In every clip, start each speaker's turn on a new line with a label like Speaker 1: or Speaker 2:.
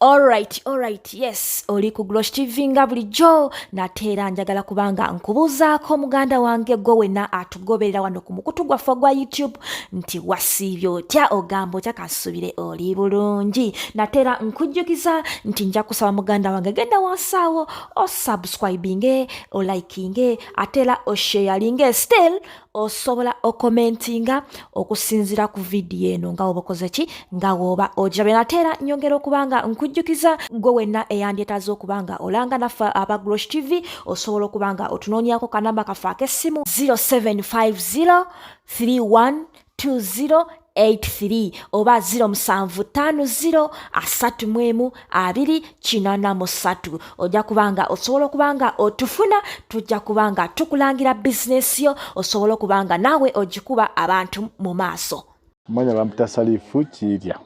Speaker 1: Alright, yes, oli ku Glosh TV nga bulijjo nateera njagala kubanga nkubuuzaako muganda wange gwe wenna atugoberera wano ku mukutu gwaffe gwa YouTube nti wasiibye otya ogamba otya kasubire oli bulungi nateera nkujjukiza nti nja kusaba muganda wange genda wansaawo osubscribinge olikinge ateera osharinge still osobola okomentinga okusinzira ku vidiyo eno nga oba okoze ki nga woba ogirabe nateera nyongera okubanga nkujjukiza gwe wenna eyandyetaaze okubanga olanga naffe aba Glosh TV osobola okubanga otunoonyako kanamba kaffe ak'essimu 0750 312083 oba 0750 312083 ojja kubanga osobola okubanga otufuna tujja kubanga tukulangira bizinesi yo osobola okubanga naawe ogikuba abantu mu maaso.
Speaker 2: Manya bampita Salifu Kirya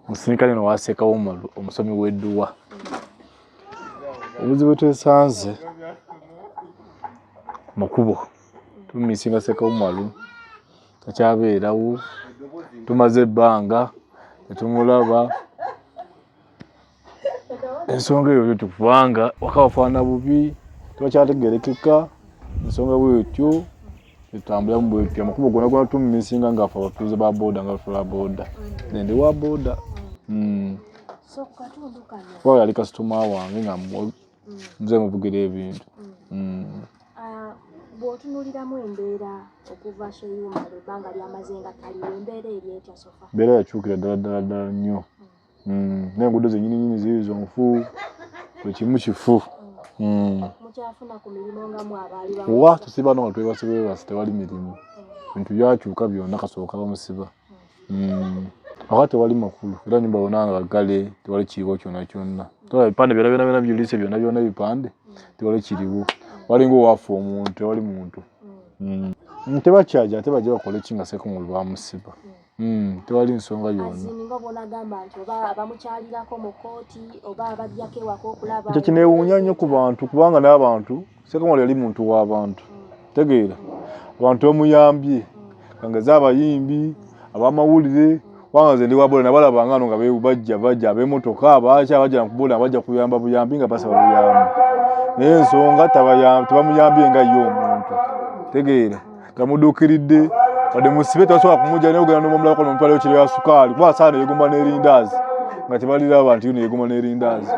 Speaker 2: musirikale no wasekawo omumalu omusomi w'edduwa obuzibu twesanze makubo tumisinga sekawo omumalu takyabeerawo tumaze ebbanga tetumulaba ensonga eyo tukubanga wakawafaana bubi tubakyategerekeka ensonga bwetyo tutambula mu bwetyo amakubo gonna gonna tumisinga ngaafe abatuuze ba boda nga tula boda nende wa boda
Speaker 1: So katundu kano
Speaker 2: kwa yali kasitoma wange nga nze muvugira ebintu
Speaker 1: bw'otunuuliramu embeera okuva Sheyuma ebbanga lyamaze nga taliwo embeera eri etya sofa
Speaker 2: mbeera yakyukira ddala nnyo n'enguudo zennyini ziizo nfu buli kimu kifu
Speaker 1: mukyafuna ku mirimu nga mwabaali
Speaker 2: wa tusiba no twebasibebasi tewali mirimu bintu byakyuka byonna kasooka bamusiba akati tewali makulu era nyumba yonna nga gale tewali kiriwo kyonna kyonna tola ebipande byonna byulise byonna ebipande tewali kiriwo walinga owafa omuntu tewali muntu tebakyaja ate bajja bakole ki nga Ssekomolo bamusiba tewali nsonga yonna ekyo kineewuunya nnyo ku bantu kubanga n'abantu Ssekomolo yali muntu w'abantu tegeera abantu bamuyambye kangeze abayimbi abamawulire wanga nze ndi wabola nabalaba ngano nga bajja ab'emmotoka abajja kubola bajja kuyamba buyambi nga basaba buyambi naye ensonga tebamuyambye nga ye omuntu tegeera gamuduukiridde wadde musibe tebasobola kumujja naye ogenda n'omulabako n'omutwalayo kiro ya sukaali kuba asaana yegomba n'erindaazi nga tebaliraba nti yuno yegomba n'erindaazi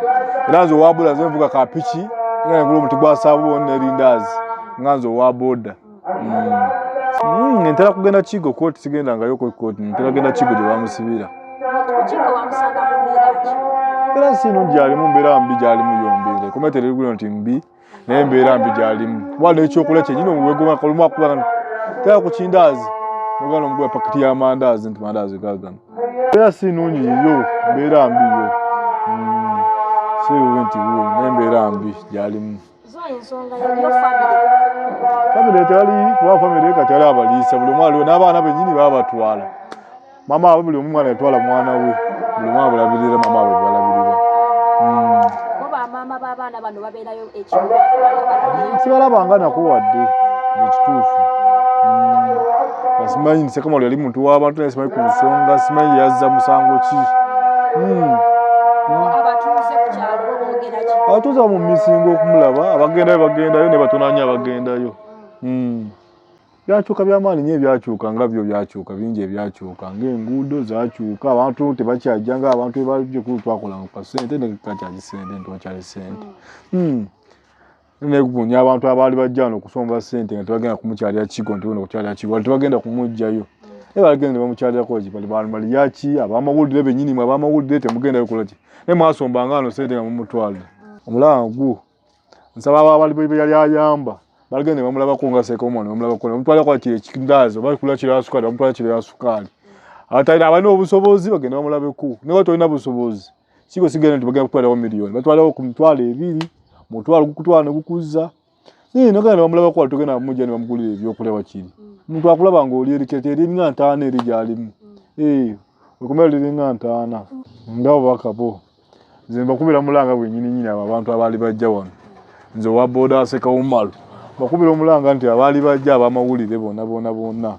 Speaker 2: era nze owaboda nze nvuga kapiki nga ngula omuti gwasaabubo n'erindaazi nga nze owaboda ntera kugenda Kigo kooti sigendangayo kooti ntera kugenda Kigo gye bamusibira era sinungi gyalimu mbeera mbi gyalimu yombeere kometereriguno nti mbi naye mbeera mbi gyalimu kuba n'ekyokulya kyenyini omuwegoma kalumu akubana tera ku kindaazi nogana omuguwa pakiti y'amandaazi nti mandaazi gagano era sinungi yo mbeera mbi yo siwe nti naye mbeera mbi gyalimu famire tewali kuba famire kati ali abaliisa buli omwana aliwo n'abaana bennyini baabatwala mama abe buli omwana yatwala mwana we buli omwana bulabirira mama abe balabirira sibalabanga nako wadde ekituufu simanyi nti Ssekomolo yali muntu w'abantu naye simanyi ku nsonga simanyi yazza musango ki abatuuze mu misingo okumulaba abagendayo ne batonaanya abagendayo byakyuka by'amaanyi nnyo ebyakyuka nga byo byakyuka bingi ebyakyuka ng'enguudo zakyuka abantu tebakyajja nga abantu ebajja twakola pa ssente nekakyaji ssente ntwakyali ssente negunya abantu abaali bajja wano okusomba ssente nga tebagenda kumukyalira Kigo nti ono kukyalira Kigo wali tebagenda kumugjayo naye balagenda ne bamukyalirako ki bali yaki abamawulire bennyini mwe abamawulire temugendayo kola ki naye mwasombanga wano ssente nga mumutwalire omulaba gwo nsaba abaali yali ayamba balagenda bamulabako nga Ssekomolo bamulabako bamutwalirako kiri ekindaazi oba kula kiro ya sukaali bamutwalira kiro ya sukaali abatalina abalina obusobozi bagenda bamulabeko naye nga tolina busobozi Kigo sigenda nti bagenda kutwalirawo miliyoni batwalirawo ku mitwalo 2 mutwalo gukutwala ne gukuzza naye nogenda bamulabako wali togenda bamujja ne bamugulira ebyokulya wakiri omuntu akulaba ng'oli erikete eringa ntaana eri gyalimu okumera liringa ntaana ngabo bakabo nze mbakubira mulanga bwennyini abo abantu abaali bajja wano nze owa boda Ssekomolo bakubira omulanga nti abaali bajja abamawulire bonna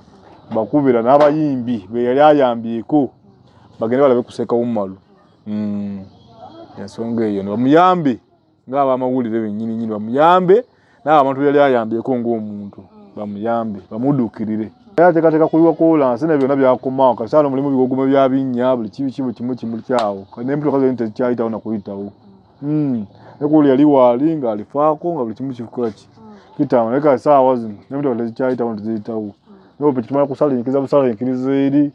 Speaker 2: bakubira n'abayimbi be yali ayambyeko bagende balabe ku Ssekomolo ensonga eyo bamuyambe ng'abamawulire bennyini bamuyambe n'abantu yali ayambyeko ng'omuntu bamuyambe bamuddukirire ateekateeka kuliwa kolansi ne byonna byakomawo kasaano mulimu biwogoma bya binnya buli kimu kyawo n'empitoka zonna tezikyayitawo nakuyitawo nekuli yali waali ng'alifaako nga buli kimu kikola kitama naye kasaawa zino n'empitoka tezikyayitawo teziyitawo nope kitumala kusalinkiriza busalinkiriza eri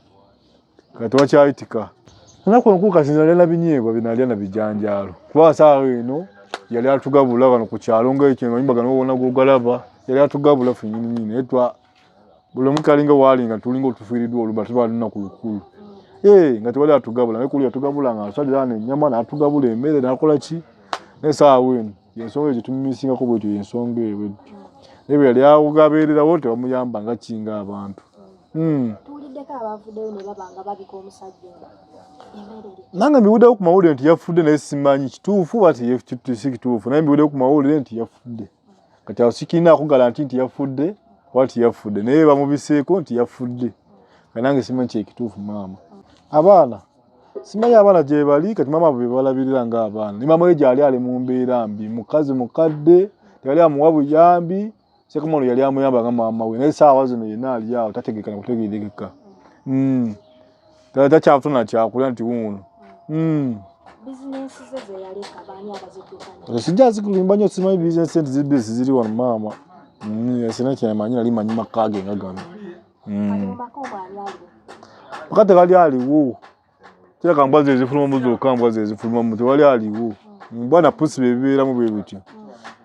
Speaker 2: kati wakyayitika enaku enkulu kasinza alya na binyeebwa binalya na bijanjaalo kuba saawa eno yali atugabula wano ku kyalo ng'ekyo nga nyumba gano wona gogalaba yali atugabula ffe nnyini naye buli omu kalinga waalinga tulinga otufiiriddwa oluba tubalina ku lukulu nga tewali atugabula naye kuli atugabula nga asalira n'ennyama n'atugabula emmere n'akola ki naye saawa eno yensonga eyo tumimiisingako bwetyo yensonga eyo bwetyo naye bwe yali awugabeererawo tebamuyamba nga kinga abantu
Speaker 1: tuwuliddeko abavuddeyo ne baba nga babika omusajja
Speaker 2: nange mbiwuddeyo ku mawulire nti yafudde naye simanyi kituufu oba si kituufu naye mbiwuddeyo ku mawulire nti yafudde kati awo sikirinaako galanti nti yafudde oba tiyafudde naye bamubiseeko nti yafudde kati nange simanyi kyekituufu maama abaana simanyi abaana gye bali kati maama be balabirira ng'abaana ne maama we gyali ali mu mbeera mbi mukazi mukadde teyali amuwa buyambi sekomono yali amuyamba nga maama we naye saawa zino yenna ali awo tategekana kutegeerekeka takyafuna kyakulya nti wuuno sijja zikulimba nnyo simanyi bizinesi enti zibisi ziri wano maama sina kyemanyi nali manyi maka ge nga gano maka tewali aliwo kireka mbwa ze ezifulumamu zokka mbwa ze ezifulumamu tewali aliwo mbwa na pusi bebibeeramu bwe bityo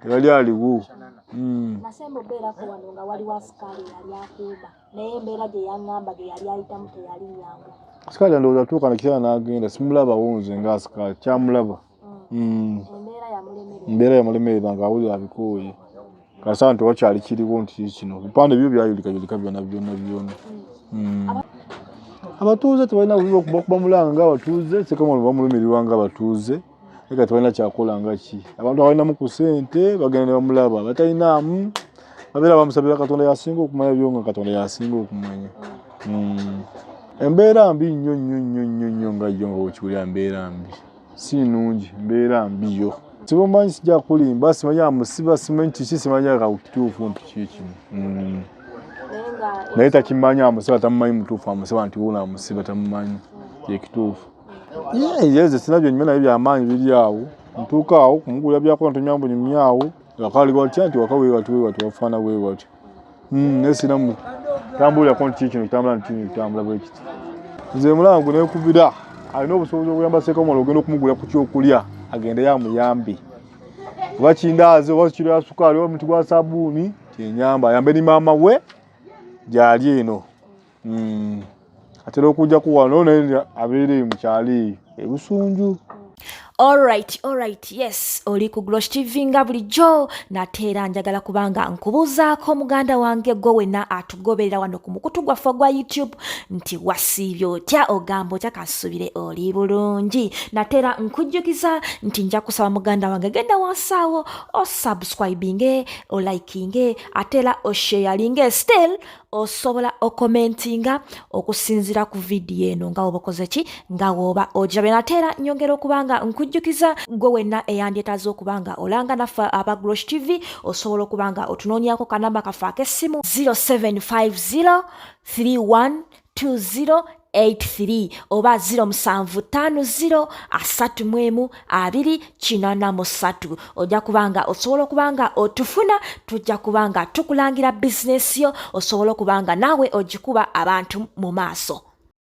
Speaker 2: tewali aliwo
Speaker 1: nasemba obeerako wano nga waliwo asikaali yali akuuba naye embeera gye yaŋŋamba ge yali ayitamu teyali nyangu
Speaker 2: asikaali andowooza tuuka nakiseera n'agenda simulaba nze nga asikaali kyamulaba embeera yamulemerera ng'awulira abikooye kasana nti wakyali kiriwo nti kino ebipande byo byayulika byonna abatuuze tebalina kuba mulanga ng'abatuuze sekomono bamulumirirwa ng'abatuuze eka tebalina kyakola nga ki abantu abalinamu ku ssente bagenda ne bamulaba batalinaamu babeera bamusabira katonda yasinga okumanya byo nga katonda yasinga okumanya embeera mbi nnyo nga yo nga wekiwulira mbeera mbi si nnungi mbeera mbi yo sibumanyi sijja kulimba simanyi amusiba simanyi kiki simanyi akakituufu nti kikino naye takimanyi amusiba tamumanyi mutuufu amusiba nti wuuna amusiba tamumanyi kyekituufu yeze sina byonyuma naye byamaanyi biri awo ntuuka awo kumugulira byakola ntonyambo nyumyawo wakali watya nti waka weewati wafaana weewati naye sina tambulirako nti kikino kitambula nti kino kitambula bwe kiti nze mulangu neekubira alina obusobozi okuyamba sekomola ogenda okumugulira ku kyokulya agende yamuyambe oba kindaazi oba kiro ya sukaali oba omuti gwa sabuuni kyenyamba ayambe ni maama we gyali eno atera okujja kuwano naye abeere mukyalo eyo ebusunju
Speaker 1: Alright, yes, oli ku Glosh TV nga bulijjo nate era njagala kubanga nkubuuzaako muganda wange gwe wenna atugoberera wano ku mukutu gwaffe gwa YouTube nti wasiibye otya ogamba otya kasubire oli bulungi nate era nkujjukiza nti nja kusaba muganda wange genda wansaawo osubscribinge olikinge ate era osharinge still osobola okomentinga okusinzira ku vidiyo eno nga woba okoze ki nga woba ojabe nate era nyongera okubanga nkujjukiza gwe wenna eyandyetaaze okubanga olanga naffe aba Glosh TV osobola okubanga otunoonyako kanamba kaffe ak'essimu 0750312083 oba 0750312083 ojja kubanga osobola okubanga otufuna tujja kubanga tukulangira bizinesi yo osobola okubanga naawe ogikuba abantu mu maaso.